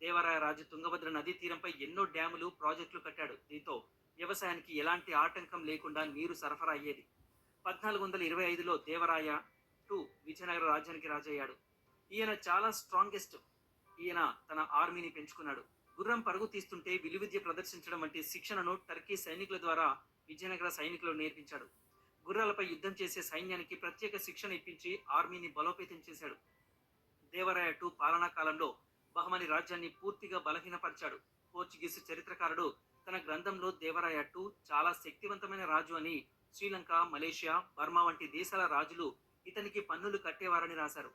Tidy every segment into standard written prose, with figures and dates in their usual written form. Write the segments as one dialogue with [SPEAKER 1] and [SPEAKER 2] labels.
[SPEAKER 1] దేవరాయ రాజు తుంగభద్ర నదీ తీరంపై ఎన్నో డ్యాములు, ప్రాజెక్టులు కట్టాడు. దీంతో వ్యవసాయానికి ఎలాంటి ఆటంకం లేకుండా నీరు సరఫరా అయ్యేది. 1425లో దేవరాయ టూ విజయనగర రాజ్యానికి రాజయ్యాడు. ఈయన చాలా స్ట్రాంగెస్ట్. ఈయన తన ఆర్మీని పెంచుకున్నాడు. గుర్రం పరుగు తీస్తుంటే విలువిద్య ప్రదర్శించడం వంటి శిక్షణను టర్కీ సైనికుల ద్వారా విజయనగర సైనికులు నేర్పించాడు. గుర్రాలపై యుద్ధం చేసే సైన్యానికి ప్రత్యేక శిక్షణ ఇప్పించి ఆర్మీని బలోపేతం చేశాడు. దేవరాయ టూ పాలనా కాలంలో బహమని రాజ్యాన్ని పూర్తిగా బలహీనపరిచాడు. పోర్చుగీసు చరిత్రకారుడు తన గ్రంథంలో దేవరాయ టూ చాలా శక్తివంతమైన రాజు అని, శ్రీలంక, మలేషియా, బర్మా వంటి దేశాల రాజులు ఇతనికి పన్నులు కట్టేవారని రాశారు.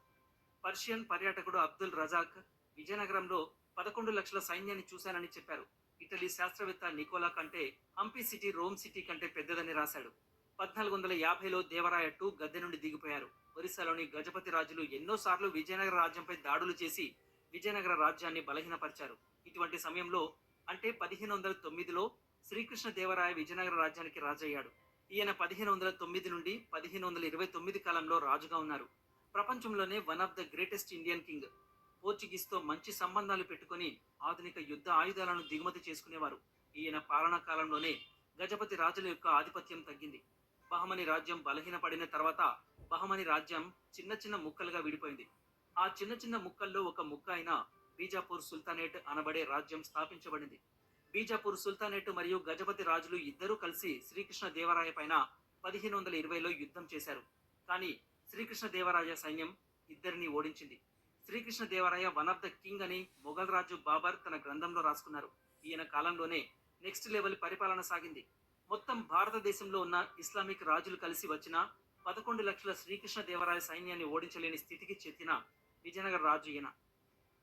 [SPEAKER 1] పర్షియన్ పర్యాటకుడు అబ్దుల్ రజాక్ విజయనగరంలో 11 లక్షల సైన్యాన్ని చూశానని చెప్పారు. ఇటలీ శాస్త్రవేత్త నికోలా కంటే హంపి సిటీ రోమ్ సిటీ కంటే పెద్దదని రాశాడు. 1450లో దేవరాయ టూ గద్దె నుండి దిగిపోయారు. ఒరిస్సాలోని గజపతి రాజులు ఎన్నోసార్లు విజయనగర రాజ్యంపై దాడులు చేసి విజయనగర రాజ్యాన్ని బలహీనపరిచారు. ఇటువంటి సమయంలో అంటే 1509లో శ్రీకృష్ణ దేవరాయ విజయనగర రాజ్యానికి రాజయ్యాడు. ఈయన 1509 నుండి 1529 కాలంలో రాజుగా ఉన్నారు. ప్రపంచంలోనే one of the greatest Indian king. పోర్చుగీస్తో మంచి సంబంధాలు పెట్టుకుని ఆధునిక యుద్ధ ఆయుధాలను దిగుమతి చేసుకునేవారు. ఈయన పాలనా కాలంలోనే గజపతి రాజుల యొక్క ఆధిపత్యం తగ్గింది. బహమని రాజ్యం బలహీనపడిన తర్వాత బహమని రాజ్యం చిన్న చిన్న ముక్కలుగా విడిపోయింది. ఆ చిన్న చిన్న ముక్కల్లో ఒక ముక్క అయిన బీజాపూర్ సుల్తానేట్ అనబడే రాజ్యం స్థాపించబడింది. బీజాపూర్ సుల్తానేట్ మరియు గజపతి రాజులు ఇద్దరూ కలిసి శ్రీకృష్ణ దేవరాయ పైన 1520లో యుద్ధం చేశారు. కానీ శ్రీకృష్ణ దేవరాయ సైన్యం ఇద్దరిని ఓడించింది. Srikrishna Devaraya one of the king అని మొఘల్ రాజు బాబర్ తన గ్రంథంలో రాసుకున్నారు. ఈయన కాలంలోనే నెక్స్ట్ లెవెల్ పరిపాలన సాగింది. మొత్తం భారతదేశంలో ఉన్న ఇస్లామిక్ రాజులు కలిసి వచ్చిన 11 లక్షల శ్రీకృష్ణ దేవరాయ సైన్యాన్ని ఓడించలేని స్థితికి చెందిన విజయనగర రాజు ఈయన.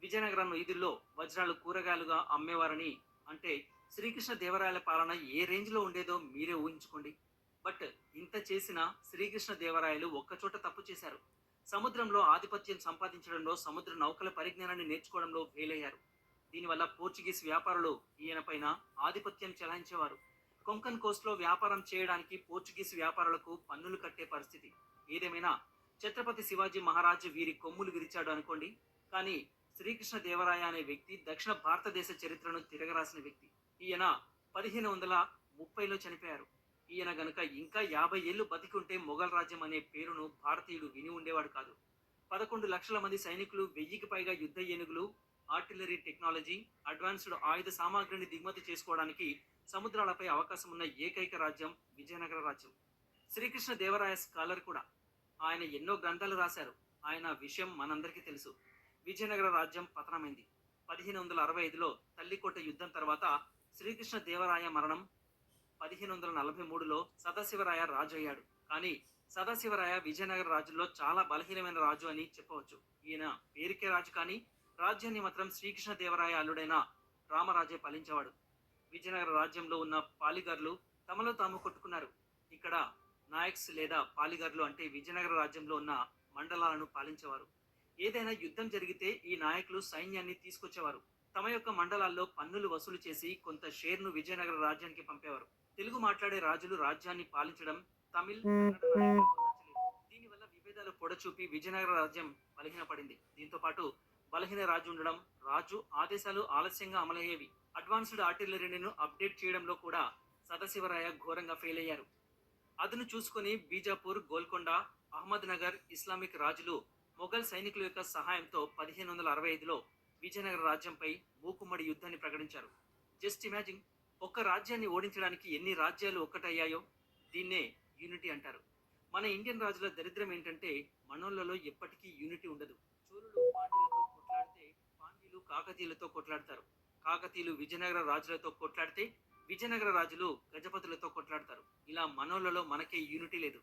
[SPEAKER 1] విజయనగరం వీధుల్లో వజ్రాలు కూరగాయలుగా అమ్మేవారని, అంటే శ్రీకృష్ణ దేవరాయల పాలన ఏ రేంజ్ లో ఉండేదో మీరే ఊహించుకోండి. బట్ ఇంత చేసిన శ్రీకృష్ణ దేవరాయలు ఒక్కచోట తప్పు చేశారు. సముద్రంలో ఆధిపత్యం సంపాదించడంలో, సముద్ర నౌకల పరిజ్ఞానాన్ని నేర్చుకోవడంలో ఫెయిలయ్యారు. దీనివల్ల పోర్చుగీస్ వ్యాపారులు ఈయన పైన ఆధిపత్యం చెలాయించేవారు. కొంకన్ కోస్ట్ లో వ్యాపారం చేయడానికి పోర్చుగీస్ వ్యాపారులకు పన్నులు కట్టే పరిస్థితి. ఏదేమైనా ఛత్రపతి శివాజీ మహారాజు వీరి కొమ్ములు విరిచాడు అనుకోండి. కానీ శ్రీకృష్ణ దేవరాయ అనే వ్యక్తి దక్షిణ భారతదేశ చరిత్రను తిరగరాసిన వ్యక్తి. ఈయన 1530లో చనిపోయారు. ఈయన గనుక ఇంకా 50 ఏళ్లు బతికుంటే మొఘల్ రాజ్యం అనే పేరును భారతీయుడు విని ఉండేవాడు కాదు. 11 లక్షల మంది సైనికులు, 1000కి పైగా యుద్ధ ఏనుగులు, ఆర్టిలరీ టెక్నాలజీ, అడ్వాన్స్డ్ ఆయుధ సామాగ్రిని దిగుమతి చేసుకోవడానికి సముద్రాలపై అవకాశం ఉన్న ఏకైక రాజ్యం విజయనగర రాజ్యం. శ్రీకృష్ణ దేవరాయ స్కాలర్ కూడా. ఆయన ఎన్నో గ్రంథాలు రాశారు. ఆయన విషయం మనందరికీ తెలుసు. విజయనగర రాజ్యం పతనమైంది. 1565లో తల్లికోట యుద్ధం తర్వాత శ్రీకృష్ణ దేవరాయ మరణం. 1543లో సదాశివరాయ రాజు అయ్యాడు. కానీ సదాశివరాయ విజయనగర రాజుల్లో చాలా బలహీనమైన రాజు అని చెప్పవచ్చు. ఈయన పేరుకే రాజు, కానీ రాజ్యాన్ని మాత్రం శ్రీకృష్ణ దేవరాయ అల్లుడైన రామరాజే పాలించేవాడు. విజయనగర రాజ్యంలో ఉన్న పాలిగర్లు తమలో తాము కొట్టుకున్నారు. ఇక్కడ నాయక్స్ లేదా పాలిగర్లు అంటే విజయనగర రాజ్యంలో ఉన్న మండలాలను పాలించేవారు. ఏదైనా యుద్ధం జరిగితే ఈ నాయకులు సైన్యాన్ని తీసుకొచ్చేవారు. తమ యొక్క మండలాల్లో పన్నులు వసూలు చేసి కొంత షేర్ను విజయనగర రాజ్యానికి పంపేవారు. తెలుగు మాట్లాడే రాజులు రాజ్యాన్ని పాలించడం తమిళ్, కన్నడ నాయకులకు నచ్చలేదు. దీనివల్ల విభేదాలు పొడచూపి విజయనగర రాజ్యం బలహీనపడింది. దీంతో పాటు బలహీన రాజు ఉండడం, రాజు ఆదేశాలు ఆలస్యంగా అమలయ్యేవి. అడ్వాన్స్డ్ ఆర్టిలరీని అప్డేట్ చేయడంలో కూడా సదాశివరాయ ఘోరంగా ఫెయిల్ అయ్యారు. అదును చూసుకుని బీజాపూర్, గోల్కొండ, అహ్మద్ నగర్ ఇస్లామిక్ రాజులు మొఘల్ సైనికుల యొక్క సహాయంతో 1565లో విజయనగర రాజ్యంపై మూకుమ్మడి యుద్ధాన్ని ప్రకటించారు. జస్ట్ ఇమాజిన్, ఒక్క రాజ్యాన్ని ఓడించడానికి ఎన్ని రాజ్యాలు ఒక్కటయ్యాయో. దీన్నే యూనిటీ అంటారు. మన ఇండియన్ రాజుల దరిద్రం ఏంటంటే మనోళ్లలో ఎప్పటికీ యూనిటీ ఉండదు. చోళులు పాండ్యులతో కొట్లాడితే పాండ్యులు కాకతీయులతో కొట్లాడతారు. కాకతీయులు విజయనగర రాజులతో కొట్లాడితే విజయనగర రాజులు గజపతులతో కొట్లాడతారు. ఇలా మనోళ్లలో మనకే యూనిటీ లేదు.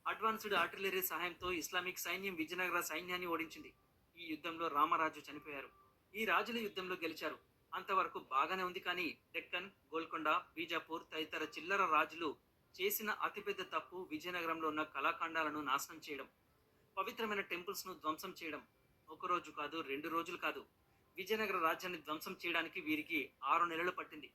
[SPEAKER 1] అడ్వాన్స్డ్ ఆర్టిలరీ సహాయంతో ఇస్లామిక్ సైన్యం విజయనగర సైన్యాన్ని ఓడించింది. ఈ యుద్ధంలో రామరాజు చనిపోయారు. ఈ రాజుల యుద్ధంలో గెలిచారు. అంతవరకు బాగానే ఉంది. కానీ డెక్కన్, గోల్కొండ, బీజాపూర్ తదితర చిల్లర రాజులు చేసిన అతిపెద్ద తప్పు విజయనగరంలో ఉన్న కళాఖండాలను నాశనం చేయడం, పవిత్రమైన టెంపుల్స్ ను ధ్వంసం చేయడం. ఒక రోజు కాదు, 2 రోజులు కాదు. విజయనగర రాజ్యాన్ని ధ్వంసం చేయడానికి వీరికి 6 నెలలు పట్టింది.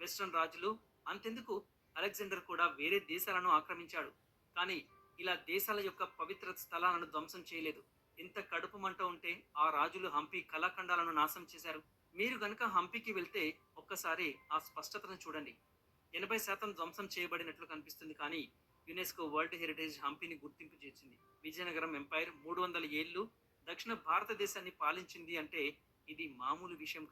[SPEAKER 1] వెస్ట్రన్ రాజులు అంతెందుకు, అలెగ్జాండర్ కూడా వేరే దేశాలను ఆక్రమించాడు. కానీ ఇలా దేశాల యొక్క పవిత్ర స్థలాలను ధ్వంసం చేయలేదు. ఎంత కడుపు మంట ఉంటే ఆ రాజులు హంపి కళాఖండాలను నాశనం చేశారు. మీరు గనుక హంపీకి వెళ్తే ఒక్కసారి ఆ స్పష్టతను చూడండి. 80% ధ్వంసం చేయబడినట్లు కనిపిస్తుంది కానీ యునెస్కో వరల్డ్ హెరిటేజ్ హంపీని గుర్తింపు చేసింది. విజయనగరం ఎంపైర్ 300 ఏళ్లు దక్షిణ భారతదేశాన్ని పాలించింది అంటే ఇది మామూలు విషయం కాదు.